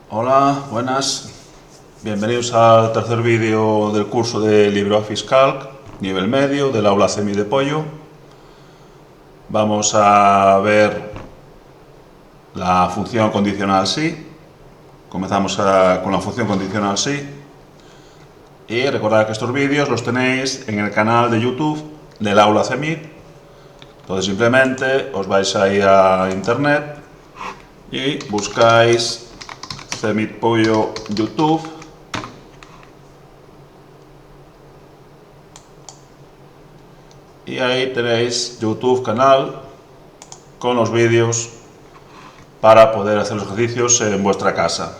Hola, buenas. Bienvenidos al tercer vídeo del curso de LibreOffice Calc, nivel medio, del aula CMI de Pollo. Vamos a ver la función condicional sí. Comenzamos con la función condicional sí. Y recordad que estos vídeos los tenéis en el canal de YouTube del aula CMI. Entonces simplemente os vais ahí a internet y buscáis CMI Pollo YouTube. Y ahí tenéis YouTube canal con los vídeos para poder hacer los ejercicios en vuestra casa.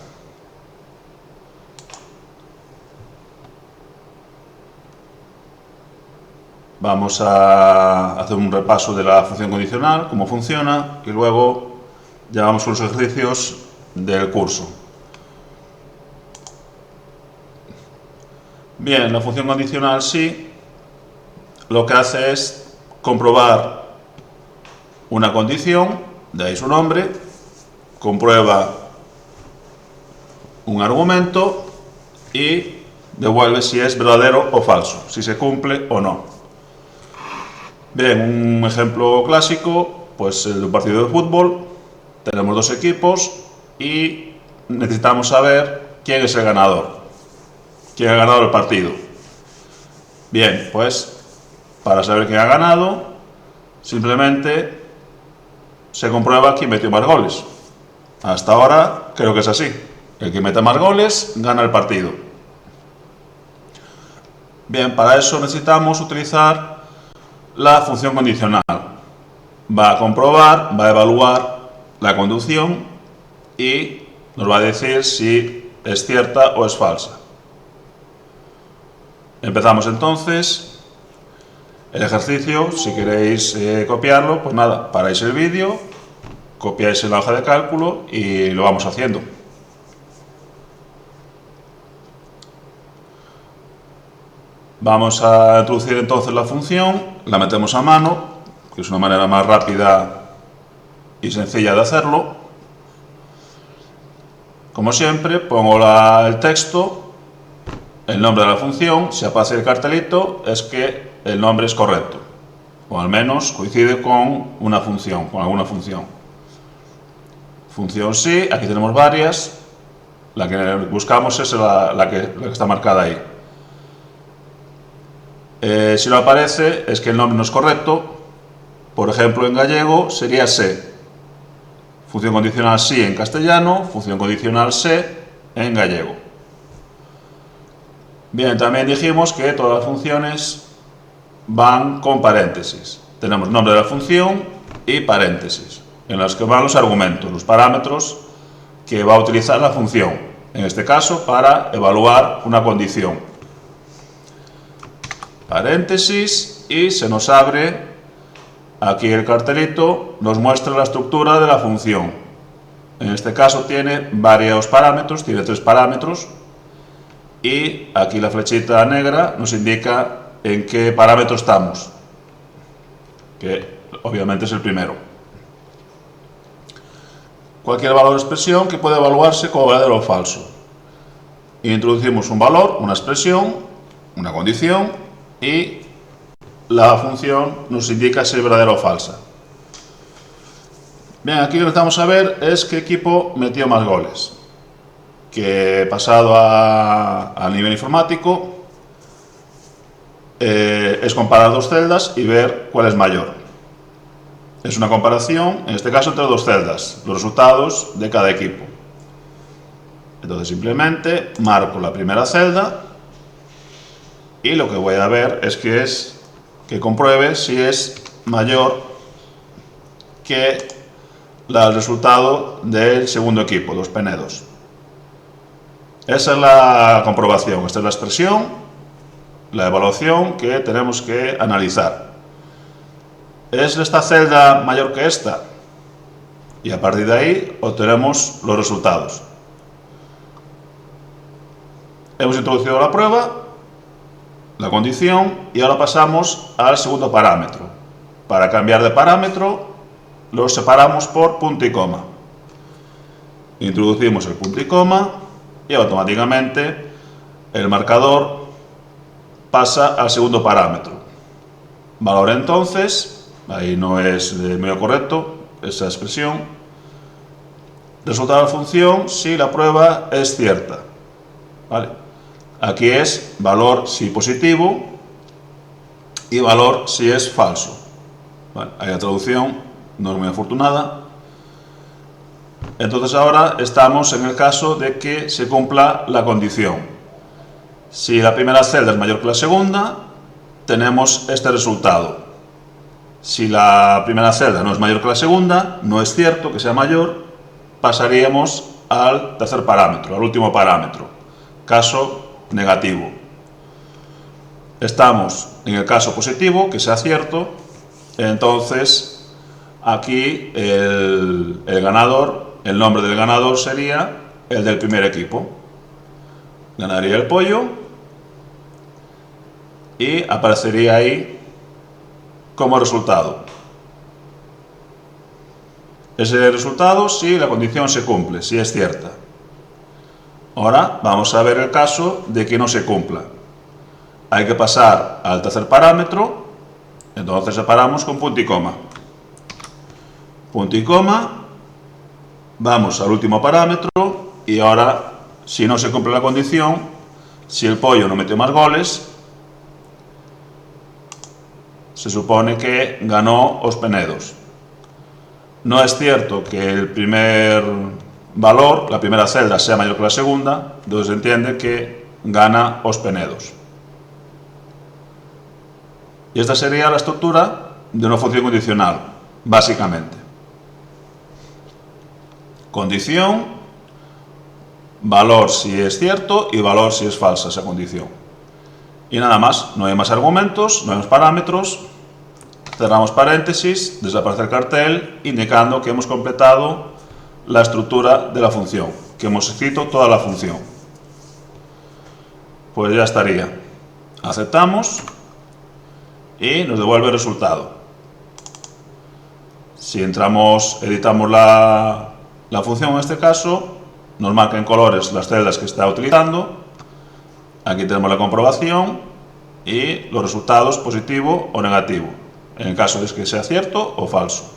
Vamos a hacer un repaso de la función condicional, cómo funciona, y luego ya vamos con los ejercicios del curso. Bien, la función condicional sí lo que hace es comprobar una condición, de ahí su nombre, comprueba un argumento y devuelve si es verdadero o falso, si se cumple o no. Bien, un ejemplo clásico, pues el de un partido de fútbol. Tenemos dos equipos y necesitamos saber quién es el ganador, quién ha ganado el partido. Bien, pues para saber quién ha ganado, simplemente se comprueba quién metió más goles. Hasta ahora creo que es así. El que meta más goles gana el partido. Bien, para eso necesitamos utilizar la función condicional. Va a comprobar, va a evaluar la condición y nos va a decir si es cierta o es falsa. Empezamos entonces. El ejercicio, si queréis copiarlo, pues nada, paráis el vídeo, copiáis en la hoja de cálculo y lo vamos haciendo. Vamos a introducir entonces la función, la metemos a mano, que es una manera más rápida y sencilla de hacerlo. Como siempre, pongo el texto, el nombre de la función. Si aparece el cartelito es que el nombre es correcto, o al menos coincide con una función, con alguna función. Función sí, aquí tenemos varias, la que buscamos es la que está marcada ahí. Si no aparece es que el nombre no es correcto. Por ejemplo, en gallego sería se. Función condicional sí en castellano, función condicional se en gallego. Bien, también dijimos que todas las funciones van con paréntesis. Tenemos nombre de la función y paréntesis, en las que van los argumentos, los parámetros que va a utilizar la función, en este caso para evaluar una condición. Paréntesis, y se nos abre aquí el cartelito, nos muestra la estructura de la función. En este caso tiene varios parámetros, tiene 3 parámetros, y aquí la flechita negra nos indica en qué parámetro estamos, que obviamente es el primero. Cualquier valor de expresión que puede evaluarse como verdadero o falso. Introducimos un valor, una expresión, una condición, y la función nos indica si es verdadera o falsa. Bien, aquí lo que vamos a ver es qué equipo metió más goles. Que pasado a nivel informático, es comparar dos celdas y ver cuál es mayor. Es una comparación, en este caso, entre dos celdas, los resultados de cada equipo. Entonces simplemente marco la primera celda y lo que voy a ver es que compruebe si es mayor que el resultado del segundo equipo, los Penedos. Esa es la comprobación, esta es la expresión, la evaluación que tenemos que analizar. ¿Es esta celda mayor que esta? Y a partir de ahí obtenemos los resultados. Hemos introducido la prueba, la condición, y ahora pasamos al segundo parámetro. Para cambiar de parámetro, los separamos por punto y coma. introducimos el punto y coma y automáticamente el marcador pasa al segundo parámetro. Valor entonces, ahí no es medio correcto esa expresión. Resultado de la función si la prueba es cierta. ¿Vale? Aquí es valor si positivo y valor si es falso. ¿Vale? Ahí la traducción no es muy afortunada. Entonces ahora estamos en el caso de que se cumpla la condición. Si la primera celda es mayor que la segunda, tenemos este resultado. Si la primera celda no es mayor que la segunda, no es cierto que sea mayor, pasaríamos al tercer parámetro, al último parámetro, caso negativo. Estamos en el caso positivo, que sea cierto, entonces aquí el ganador, el nombre del ganador sería el del primer equipo. Ganaría el pollo y aparecería ahí como resultado. Ese resultado si la condición se cumple, si es cierta. Ahora vamos a ver el caso de que no se cumpla. Hay que pasar al tercer parámetro, entonces separamos con punto y coma. Punto y coma, vamos al último parámetro y ahora, si no se cumple la condición, si el pollo no metió más goles, se supone que ganó Os Penedos. No es cierto que el primer valor, la primera celda, sea mayor que la segunda, entonces se entiende que gana Os Penedos. Y esta sería la estructura de una función condicional, básicamente. Condición, valor si es cierto y valor si es falsa esa condición. Y nada más, no hay más argumentos, no hay más parámetros. Cerramos paréntesis, desaparece el cartel, indicando que hemos completado la estructura de la función, que hemos escrito toda la función. Pues ya estaría. Aceptamos y nos devuelve el resultado. Si editamos la función en este caso, nos marca en colores las celdas que está utilizando. Aquí tenemos la comprobación y los resultados positivo o negativo, en el caso de que sea cierto o falso.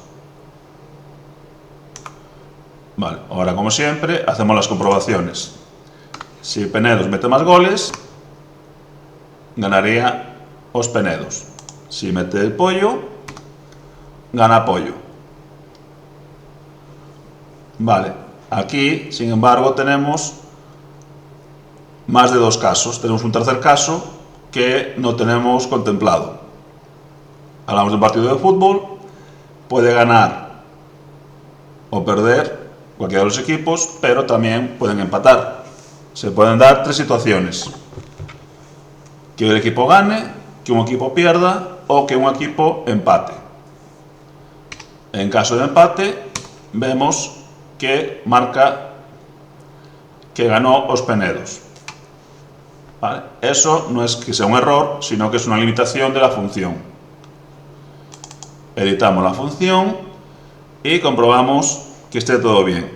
Vale, ahora como siempre hacemos las comprobaciones. Si Penedos mete más goles, ganaría Os Penedos. Si mete el pollo, gana pollo. Vale, aquí sin embargo tenemos más de dos casos. Tenemos un tercer caso que no tenemos contemplado. Hablamos de un partido de fútbol, puede ganar o perder cualquiera de los equipos, pero también pueden empatar. Se pueden dar tres situaciones: que el equipo gane, que un equipo pierda o que un equipo empate. En caso de empate, vemos que marca que ganó Os Penedos. ¿Vale? Eso no es que sea un error, sino que es una limitación de la función. Editamos la función y comprobamos que esté todo bien.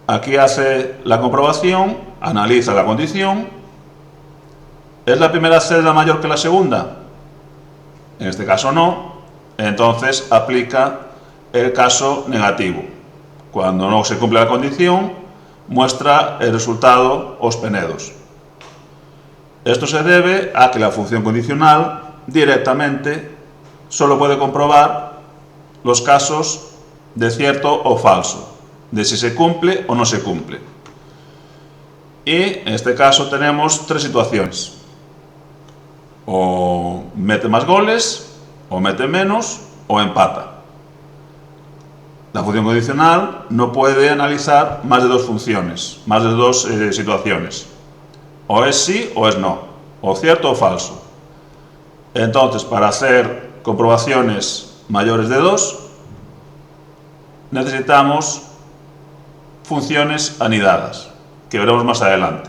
Aquí hace la comprobación, analiza la condición. ¿Es la primera celda mayor que la segunda? En este caso no, entonces aplica el caso negativo. Cuando no se cumple la condición, muestra el resultado Os Penedos. Esto se debe a que la función condicional directamente solo puede comprobar los casos de cierto o falso, de si se cumple o no se cumple. Y en este caso tenemos tres situaciones: o mete más goles, o mete menos, o empata. La función condicional no puede analizar más de dos funciones, más de dos situaciones. O es sí o es no, o cierto o falso. Entonces, para hacer comprobaciones mayores de 2, necesitamos funciones anidadas, que veremos más adelante.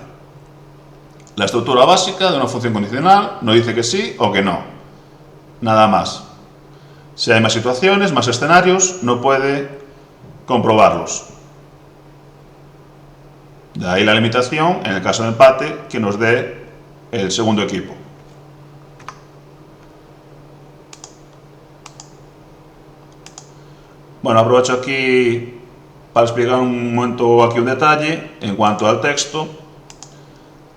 La estructura básica de una función condicional nos dice que sí o que no. Nada más. Si hay más situaciones, más escenarios, no puede comprobarlos. De ahí la limitación, en el caso de empate, que nos dé el segundo equipo. Bueno, aprovecho aquí para explicar un momento aquí un detalle en cuanto al texto.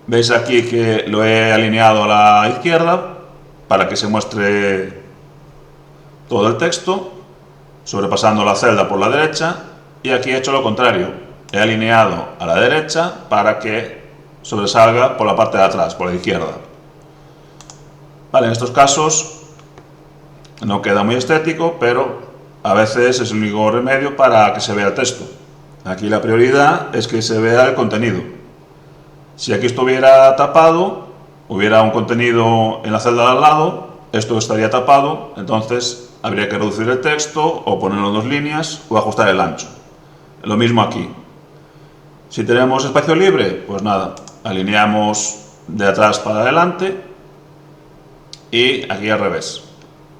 Veis aquí que lo he alineado a la izquierda para que se muestre todo el texto, sobrepasando la celda por la derecha, y aquí he hecho lo contrario, he alineado a la derecha para que sobresalga por la parte de atrás, por la izquierda. Vale, en estos casos no queda muy estético, pero a veces es el único remedio para que se vea el texto. Aquí la prioridad es que se vea el contenido. Si aquí estuviera tapado, hubiera un contenido en la celda de al lado, esto estaría tapado, entonces habría que reducir el texto o ponerlo en 2 líneas o ajustar el ancho. Lo mismo aquí. Si tenemos espacio libre, pues nada, alineamos de atrás para adelante y aquí al revés,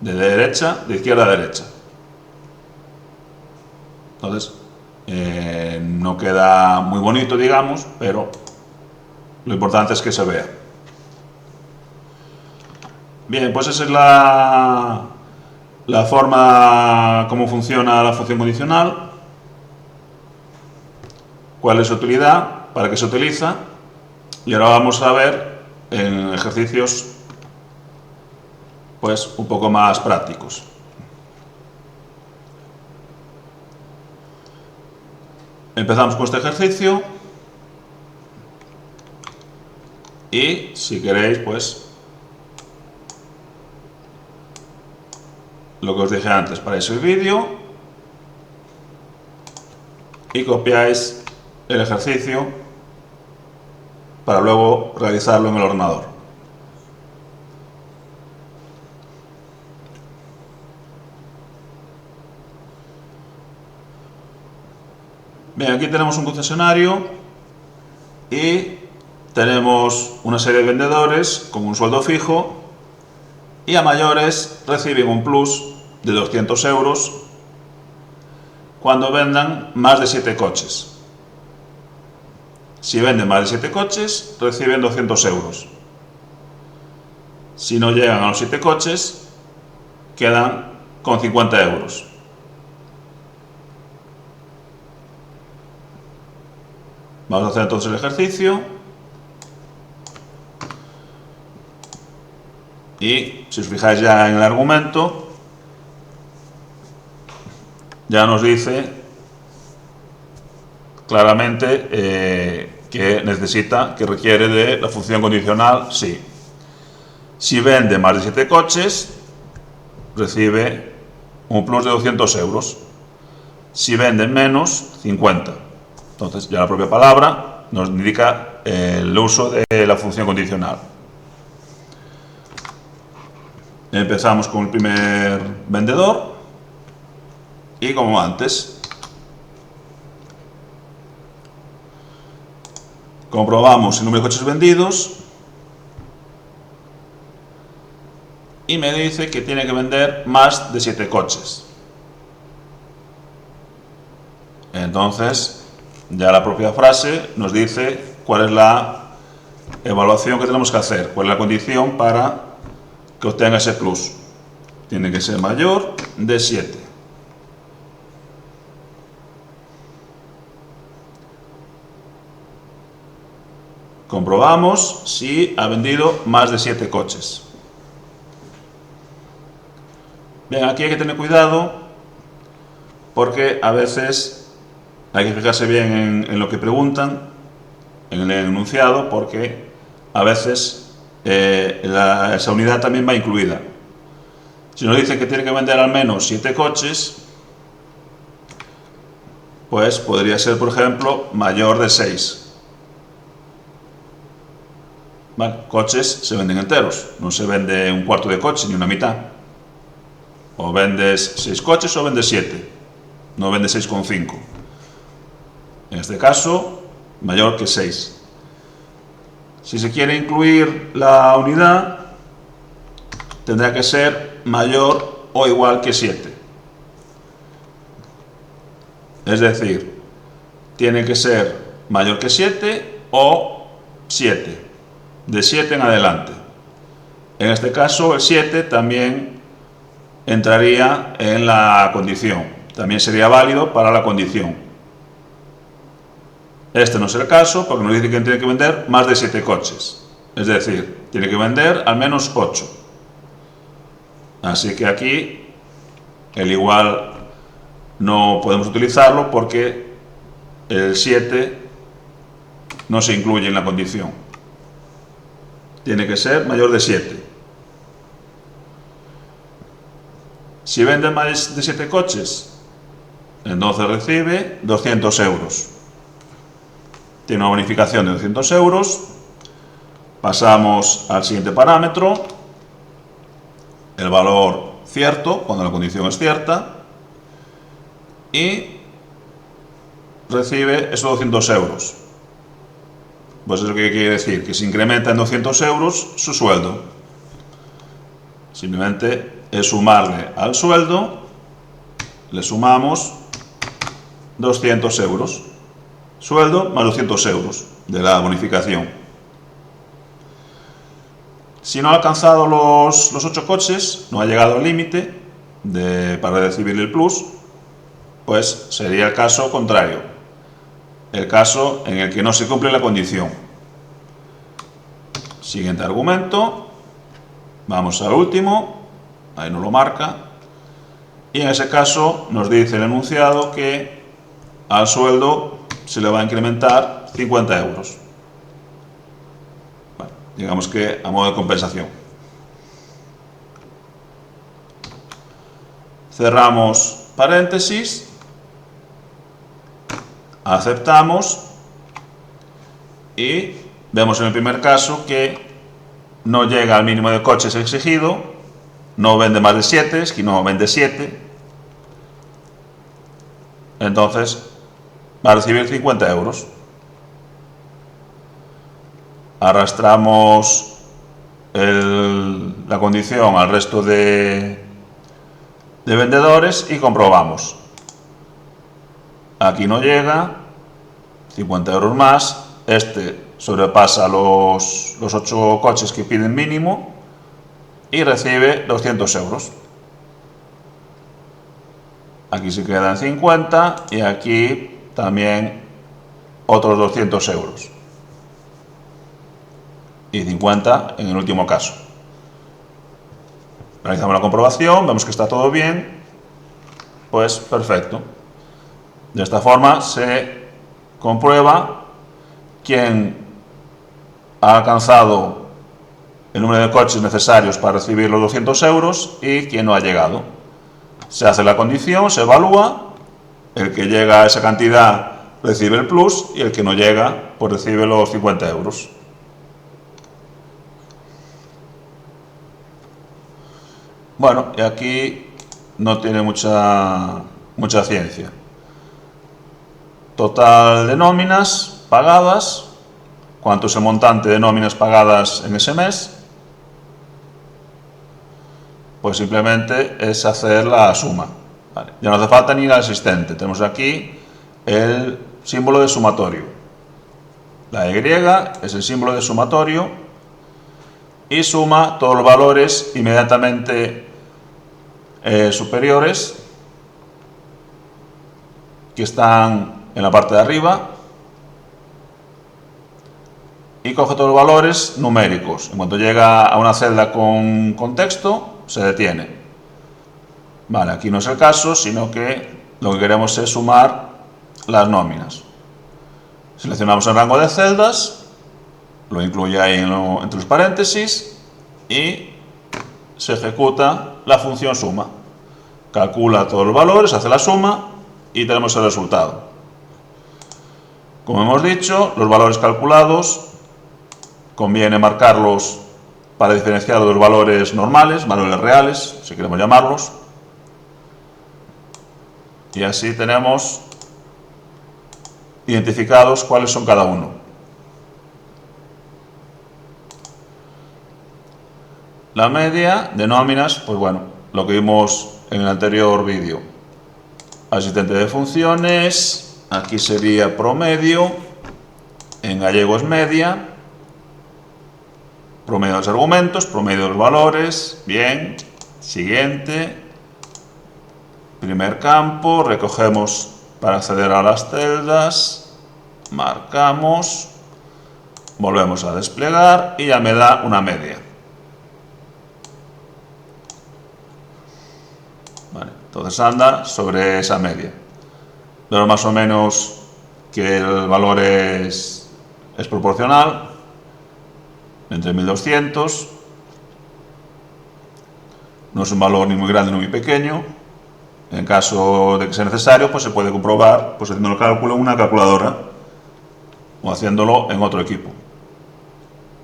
de izquierda a derecha. Entonces, no queda muy bonito, digamos, pero lo importante es que se vea. Bien, pues esa es la forma como funciona la función condicional, cuál es su utilidad, para qué se utiliza, y ahora vamos a ver en ejercicios pues un poco más prácticos. Empezamos con este ejercicio y si queréis pues lo que os dije antes, paráis el vídeo y copiáis el ejercicio para luego realizarlo en el ordenador. Bien, aquí tenemos un concesionario y tenemos una serie de vendedores con un sueldo fijo y a mayores reciben un plus de 200 euros cuando vendan más de 7 coches. Si venden más de 7 coches, reciben 200 euros. Si no llegan a los 7 coches, quedan con 50 euros. Vamos a hacer entonces el ejercicio. Y si os fijáis ya en el argumento, ya nos dice claramente que requiere de la función condicional sí. Si vende más de 7 coches, recibe un plus de 200 euros. Si vende menos, 50. Entonces ya la propia palabra nos indica el uso de la función condicional. Empezamos con el primer vendedor y como antes comprobamos el número de coches vendidos y me dice que tiene que vender más de 7 coches. Entonces ya la propia frase nos dice cuál es la evaluación que tenemos que hacer, cuál es la condición para que obtenga ese plus. Tiene que ser mayor de 7. Comprobamos si ha vendido más de 7 coches. Bien, aquí hay que tener cuidado porque a veces hay que fijarse bien en lo que preguntan, en el enunciado, porque a veces esa unidad también va incluida. Si nos dicen que tiene que vender al menos 7 coches, pues podría ser, por ejemplo, mayor de 6. ¿Vale? Coches se venden enteros, no se vende un cuarto de coche ni una mitad. O vendes 6 coches o vendes 7, no vendes 6,5. En este caso, mayor que 6. Si se quiere incluir la unidad, tendrá que ser mayor o igual que 7. Es decir, tiene que ser mayor que 7 o 7, de 7 en adelante. En este caso, el 7 también entraría en la condición, también sería válido para la condición. Este no es el caso porque nos dice que tiene que vender más de 7 coches, es decir, tiene que vender al menos 8. Así que aquí el igual no podemos utilizarlo porque el 7 no se incluye en la condición. Tiene que ser mayor de 7. Si vende más de 7 coches, entonces recibe 200 euros. Tiene una bonificación de 200 euros. Pasamos al siguiente parámetro, el valor cierto, cuando la condición es cierta, y recibe esos 200 euros. Pues eso que quiere decir, que se incrementa en 200 euros su sueldo. Simplemente es sumarle al sueldo, le sumamos 200 euros. Sueldo más 200 euros de la bonificación. Si no ha alcanzado los 8 coches, no ha llegado al límite para recibir el plus, pues sería el caso contrario, el caso en el que no se cumple la condición. Siguiente argumento, vamos al último, ahí nos lo marca, y en ese caso nos dice el enunciado que al sueldo se le va a incrementar 50 euros. Bueno, digamos que a modo de compensación. Cerramos paréntesis, aceptamos y vemos en el primer caso que no llega al mínimo de coches exigido, no vende más de 7, sino vende 7. Entonces va a recibir 50 euros. Arrastramos la condición al resto de vendedores y comprobamos. Aquí no llega, 50 euros más, este sobrepasa los 8 coches que piden mínimo y recibe 200 euros. Aquí se quedan 50 y aquí también otros 200 euros. Y 50 en el último caso. Realizamos la comprobación, vemos que está todo bien, pues perfecto. De esta forma se comprueba quién ha alcanzado el número de coches necesarios para recibir los 200 euros y quién no ha llegado. Se hace la condición, se evalúa, el que llega a esa cantidad recibe el plus y el que no llega pues recibe los 50 euros. Bueno, y aquí no tiene mucha ciencia. Total de nóminas pagadas, cuánto es el montante de nóminas pagadas en ese mes, pues simplemente es hacer la suma. Vale. Ya no hace falta ni ir al asistente, tenemos aquí el símbolo de sumatorio. La Y es el símbolo de sumatorio y suma todos los valores inmediatamente superiores que están en la parte de arriba y coge todos los valores numéricos. En cuanto llega a una celda con texto, se detiene. Vale, aquí no es el caso, sino que lo que queremos es sumar las nóminas. Seleccionamos el rango de celdas, lo incluye ahí entre los paréntesis y se ejecuta la función suma. Calcula todos los valores, hace la suma y tenemos el resultado. Como hemos dicho, los valores calculados conviene marcarlos para diferenciar de los valores normales, valores reales, si queremos llamarlos. Y así tenemos identificados cuáles son cada uno. La media de nóminas, pues bueno, lo que vimos en el anterior vídeo. asistente de funciones, aquí sería promedio, en gallego es media, promedio de los argumentos, promedio de los valores, bien, siguiente, primer campo, recogemos para acceder a las celdas, marcamos, volvemos a desplegar y ya me da una media. Vale, entonces anda sobre esa media. Veo más o menos que el valor es proporcional, entre 1200. No es un valor ni muy grande ni muy pequeño. En caso de que sea necesario, pues se puede comprobar pues haciendo el cálculo en una calculadora o haciéndolo en otro equipo,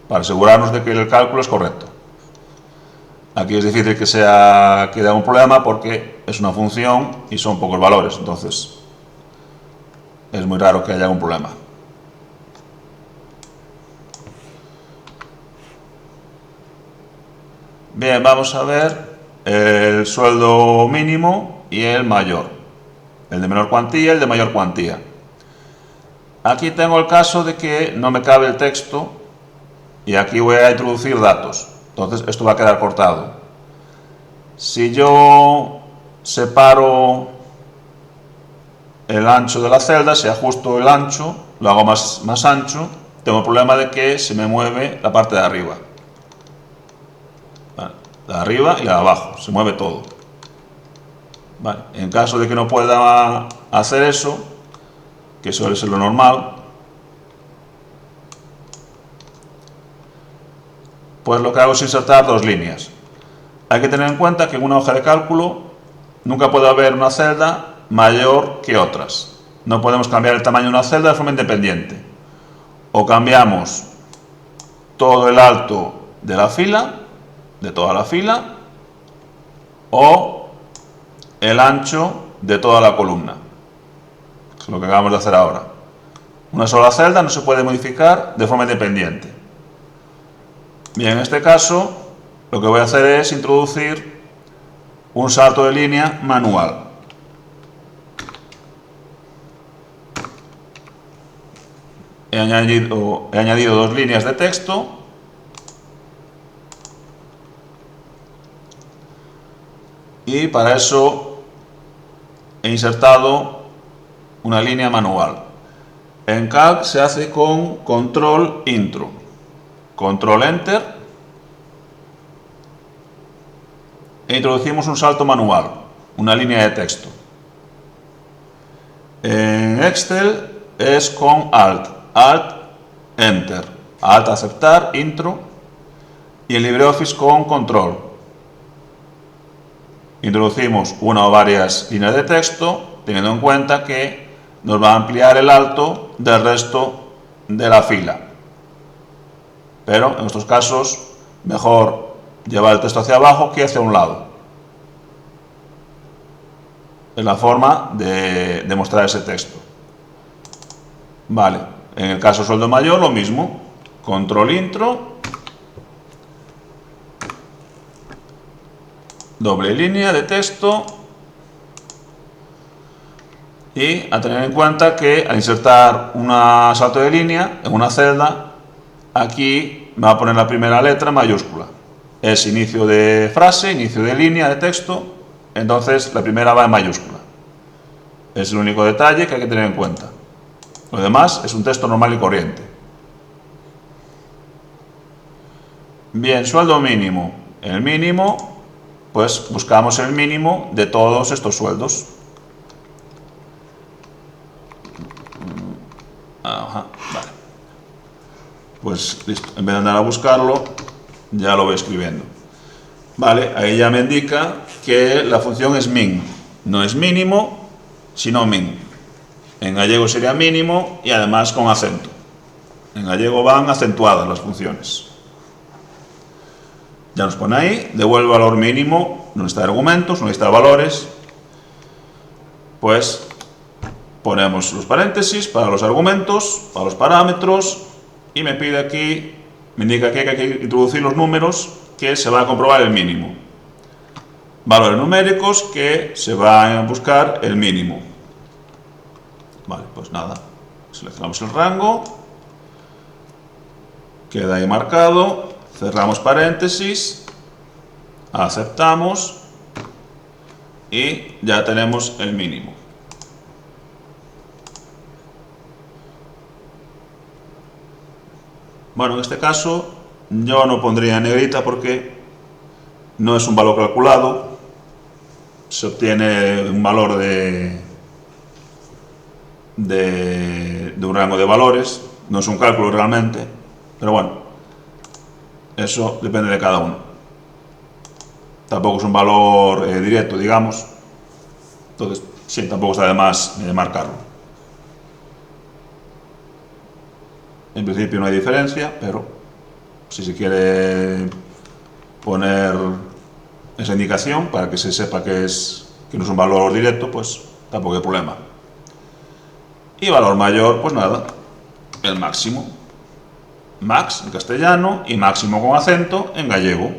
para asegurarnos de que el cálculo es correcto. Aquí es difícil que haya un problema porque es una función y son pocos valores, entonces es muy raro que haya un problema. Bien, vamos a ver el sueldo mínimo y el mayor, el de menor cuantía y el de mayor cuantía. Aquí tengo el caso de que no me cabe el texto y aquí voy a introducir datos, entonces esto va a quedar cortado. Si yo separo el ancho de la celda, si ajusto el ancho, lo hago más ancho, tengo el problema de que se me mueve la parte de arriba. Vale, la de arriba y la de abajo, se mueve todo. Vale, en caso de que no pueda hacer eso, que suele ser lo normal, pues lo que hago es insertar dos líneas. Hay que tener en cuenta que en una hoja de cálculo nunca puede haber una celda mayor que otras. No podemos cambiar el tamaño de una celda de forma independiente. O cambiamos todo el alto de la fila, de toda la fila, o el ancho de toda la columna. Es lo que acabamos de hacer ahora. Una sola celda no se puede modificar de forma independiente. Bien, en este caso, lo que voy a hacer es introducir un salto de línea manual. He añadido dos líneas de texto y para eso he insertado una línea manual. En Calc se hace con control intro, control enter e introducimos un salto manual, una línea de texto. En Excel es con alt enter, alt aceptar, intro, y en LibreOffice con control. Introducimos una o varias líneas de texto, teniendo en cuenta que nos va a ampliar el alto del resto de la fila. Pero en estos casos, mejor llevar el texto hacia abajo que hacia un lado. Es la forma de mostrar ese texto. Vale, en el caso sueldo mayor, lo mismo. Control intro, doble línea de texto. Y a tener en cuenta que al insertar un salto de línea en una celda, aquí me va a poner la primera letra en mayúscula. Es inicio de frase, inicio de línea de texto, entonces la primera va en mayúscula. Es el único detalle que hay que tener en cuenta. Lo demás es un texto normal y corriente. Bien, sueldo mínimo. El mínimo, pues buscamos el mínimo de todos estos sueldos. Ajá, vale. Pues listo, en vez de andar a buscarlo, ya lo voy escribiendo. Vale, ahí ya me indica que la función es min. No es mínimo, sino min. En gallego sería mínimo y además con acento. En gallego van acentuadas las funciones. Ya nos pone ahí, devuelve valor mínimo, una lista de argumentos, una lista de valores. Pues ponemos los paréntesis para los argumentos, para los parámetros, y me pide aquí, me indica que hay que introducir los números que se va a comprobar el mínimo. valores numéricos que se van a buscar el mínimo. Vale, pues nada, seleccionamos el rango, queda ahí marcado, cerramos paréntesis, aceptamos y ya tenemos el mínimo. Bueno, en este caso yo no pondría en negrita porque no es un valor calculado, se obtiene un valor de un rango de valores, no es un cálculo realmente, pero bueno, eso depende de cada uno. Tampoco es un valor directo, digamos, entonces sí, tampoco está de más marcarlo. En principio no hay diferencia, pero si se quiere poner esa indicación para que se sepa que no es un valor directo, pues tampoco hay problema. Y valor mayor, pues nada, el máximo. Max en castellano y máximo con acento en gallego.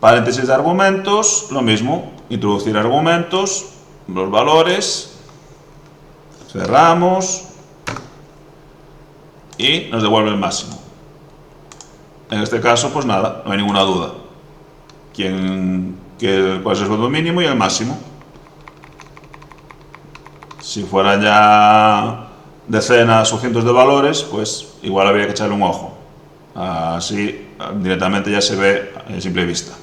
Paréntesis de argumentos, lo mismo, introducir argumentos, los valores, cerramos y nos devuelve el máximo. En este caso, pues nada, no hay ninguna duda. ¿Cuál es el sueldo mínimo y el máximo? Si fueran ya decenas o cientos de valores, pues igual habría que echarle un ojo. Así directamente ya se ve a simple vista.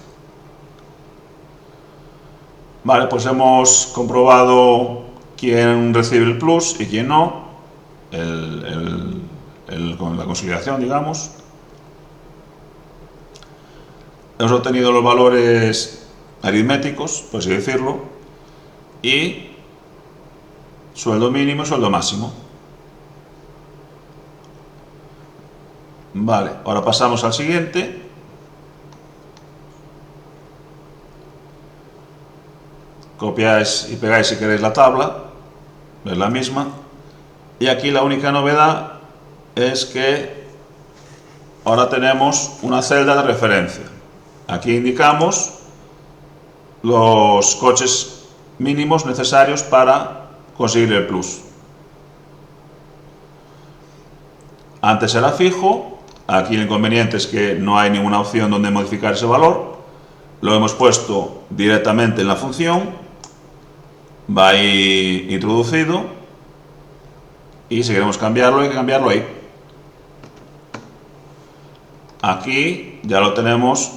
Vale, pues hemos comprobado quién recibe el plus y quién no, con la consolidación, digamos. Hemos obtenido los valores aritméticos, por así decirlo, y sueldo mínimo y sueldo máximo. Vale, ahora pasamos al siguiente. Copiáis y pegáis si queréis la tabla, es la misma. Y aquí la única novedad es que ahora tenemos una celda de referencia. Aquí indicamos los coches mínimos necesarios para conseguir el plus. Antes era fijo, aquí el inconveniente es que no hay ninguna opción donde modificar ese valor. Lo hemos puesto directamente en la función, va ahí introducido y si queremos cambiarlo hay que cambiarlo ahí. Aquí ya lo tenemos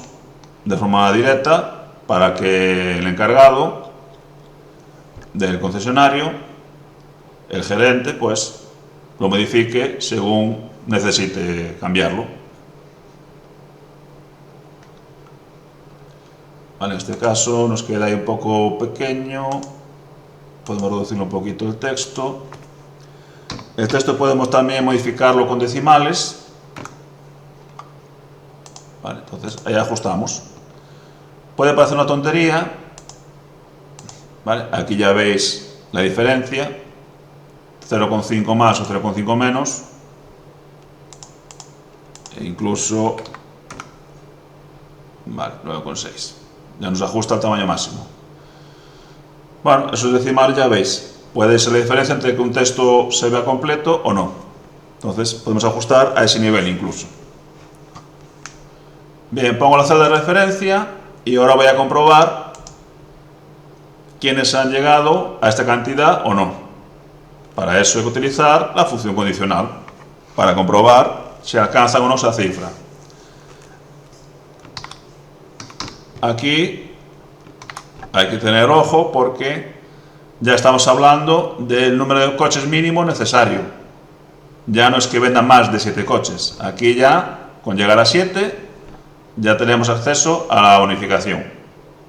de forma directa para que el encargado del concesionario, el gerente, pues lo modifique según necesite cambiarlo. Vale, en este caso nos queda ahí un poco pequeño, podemos reducirlo un poquito el texto. El texto podemos también modificarlo con decimales. Vale, entonces ahí ajustamos. Puede parecer una tontería, ¿vale? Aquí ya veis la diferencia, 0,5 más o 0,5 menos, e incluso, vale, 9,6. Ya nos ajusta el tamaño máximo. Bueno, esos decimales ya veis, puede ser la diferencia entre que un texto se vea completo o no. Entonces podemos ajustar a ese nivel incluso. Bien, pongo la celda de referencia y ahora voy a comprobar quiénes han llegado a esta cantidad o no. Para eso hay que utilizar la función condicional para comprobar si alcanzan o no esa cifra. Aquí hay que tener ojo porque ya estamos hablando del número de coches mínimo necesario. Ya no es que vendan más de 7 coches. Aquí ya, con llegar a 7, ya tenemos acceso a la bonificación.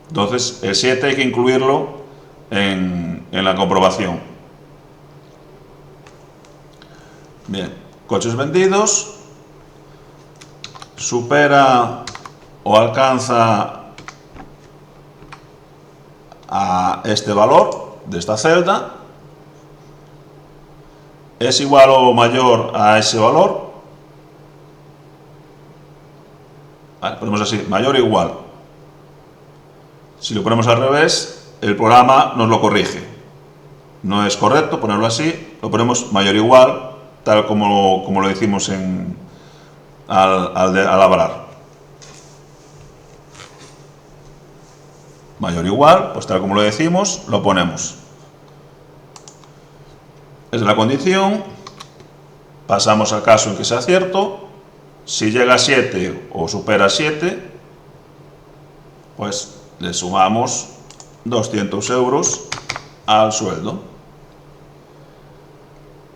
Entonces, el 7 hay que incluirlo en la comprobación. Bien, coches vendidos, supera o alcanza a este valor de esta celda, es igual o mayor a ese valor, vale, ponemos así, mayor o igual. Si lo ponemos al revés, el programa nos lo corrige. No es correcto ponerlo así, lo ponemos mayor o igual, tal como lo hicimos al labrar. Mayor o igual, pues tal como lo decimos, lo ponemos. Es la condición, pasamos al caso en que sea cierto. Si llega a 7 o supera 7, pues le sumamos 200 euros al sueldo.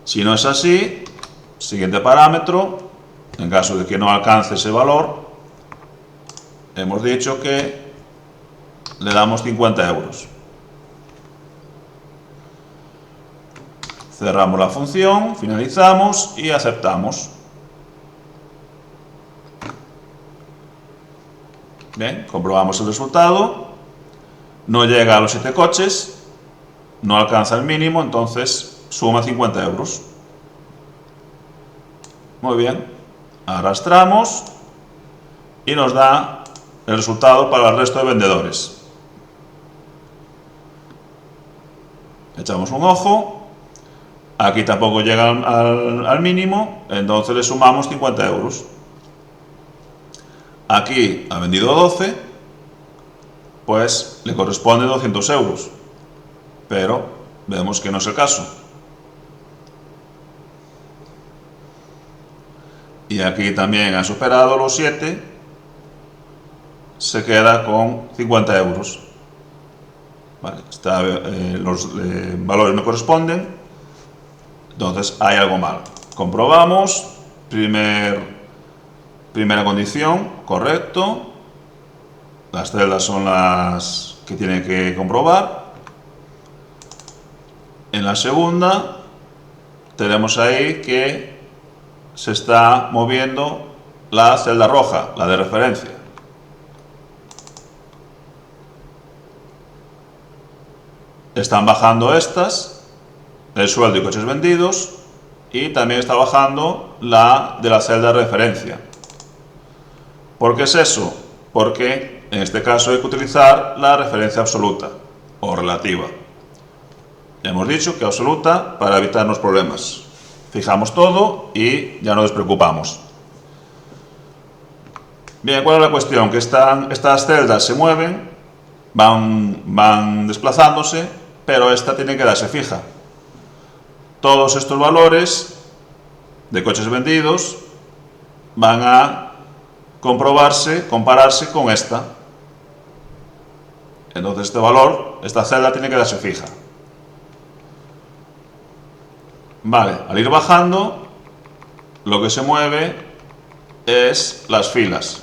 Si no es así, siguiente parámetro, en caso de que no alcance ese valor, hemos dicho que le damos 50 euros. Cerramos la función, finalizamos y aceptamos. Bien, comprobamos el resultado. No llega a los 7 coches, no alcanza el mínimo, entonces suma 50 euros. Muy bien, arrastramos y nos da el resultado para el resto de vendedores. Echamos un ojo, aquí tampoco llega al mínimo, entonces le sumamos 50 euros. Aquí ha vendido 12, pues le corresponde 200 euros, pero vemos que no es el caso. Y aquí también ha superado los 7, se queda con 50 euros. Vale, los valores no corresponden, entonces hay algo mal. Comprobamos, primera condición, correcto. Las celdas son las que tiene que comprobar. En la segunda tenemos ahí que se está moviendo la celda roja, la de referencia. Están bajando estas, el sueldo y coches vendidos, y también está bajando la de la celda de referencia. ¿Por qué es eso? Porque en este caso hay que utilizar la referencia absoluta o relativa. Hemos dicho que absoluta para evitarnos problemas. Fijamos todo y ya no nos preocupamos. Bien, ¿cuál es la cuestión? Que estas celdas se mueven, van desplazándose, pero esta tiene que quedarse fija. Todos estos valores de coches vendidos van a compararse con esta. Entonces este valor, esta celda tiene que quedarse fija. Vale, al ir bajando, lo que se mueve es las filas.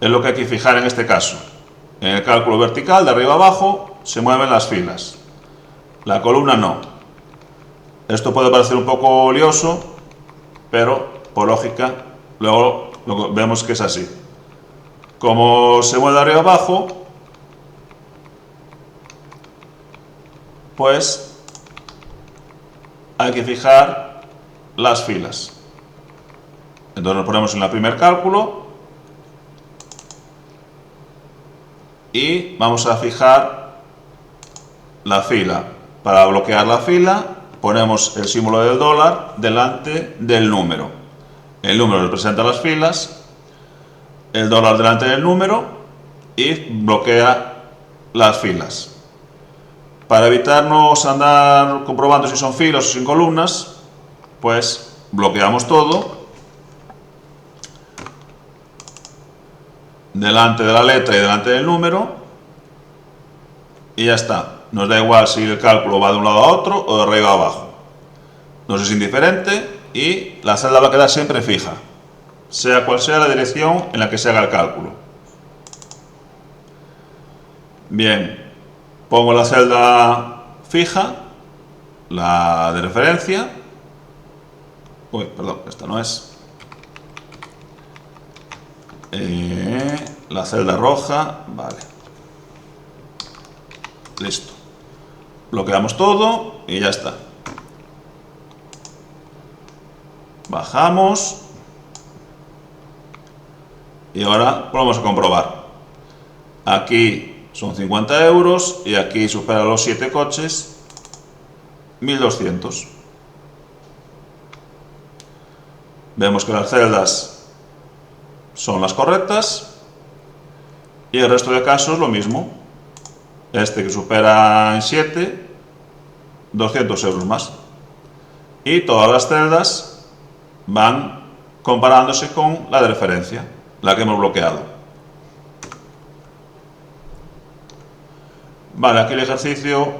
Es lo que hay que fijar en este caso. En el cálculo vertical, de arriba a abajo, se mueven las filas. La columna no. Esto puede parecer un poco lioso, pero por lógica, luego vemos que es así. Como se mueve de arriba a abajo, pues hay que fijar las filas. Entonces nos ponemos en el primer cálculo y vamos a fijar la fila. Para bloquear la fila ponemos el símbolo del dólar delante del número. El número representa las filas, el dólar delante del número y bloquea las filas. Para evitarnos andar comprobando si son filas o sin columnas, pues bloqueamos todo delante de la letra y delante del número y ya está. Nos da igual si el cálculo va de un lado a otro o de arriba a abajo. Nos es indiferente y la celda va a quedar siempre fija, sea cual sea la dirección en la que se haga el cálculo. Bien, pongo la celda fija, la de referencia. Uy, perdón, esta no es. La celda roja, vale. Listo. Bloqueamos todo y ya está. Bajamos. Y ahora vamos a comprobar. aquí son 50 euros y aquí supera los 7 coches, 1200. Vemos que las celdas son las correctas y el resto de casos lo mismo. Este que supera en 7, 200 euros más. Y todas las celdas van comparándose con la de referencia, la que hemos bloqueado. Vale, aquí el ejercicio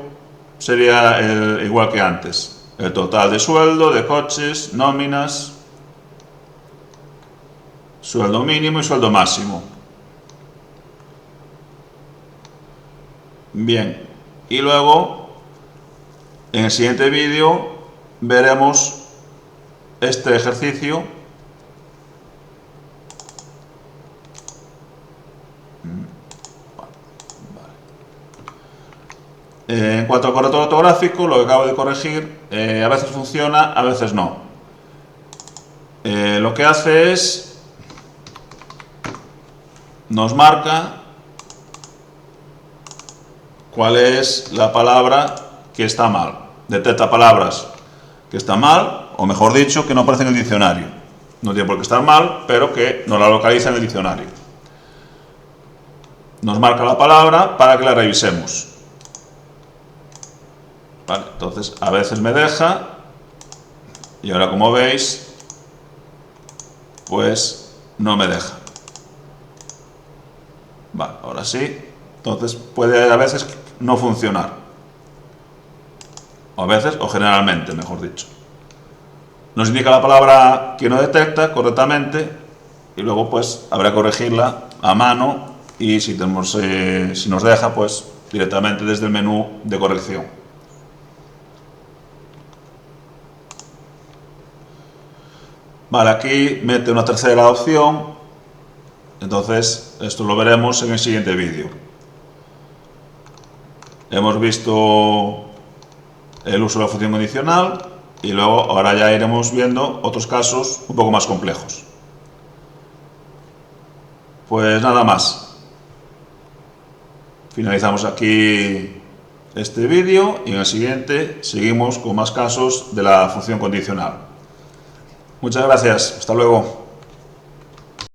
sería igual que antes. El total de sueldo, de coches, nóminas, sueldo mínimo y sueldo máximo. Bien, y luego en el siguiente vídeo veremos este ejercicio en cuanto al corrector ortográfico, lo que acabo de corregir, a veces funciona, a veces no. Lo que hace es, nos marca cuál es la palabra que está mal. Detecta palabras que están mal, o mejor dicho, que no aparecen en el diccionario. No tiene por qué estar mal, pero que no la localiza en el diccionario. Nos marca la palabra para que la revisemos. Vale, entonces a veces me deja y ahora, como veis, pues no me deja. Vale, ahora sí. Entonces puede a veces no funcionar. O a veces, o generalmente, mejor dicho. Nos indica la palabra que no detecta correctamente y luego pues habrá que corregirla a mano y si nos deja, pues directamente desde el menú de corrección. Vale, aquí mete una tercera opción, entonces esto lo veremos en el siguiente vídeo. Hemos visto el uso de la función condicional y luego ahora ya iremos viendo otros casos un poco más complejos. Pues nada más. Finalizamos aquí este vídeo y en el siguiente seguimos con más casos de la función condicional. Muchas gracias, hasta luego.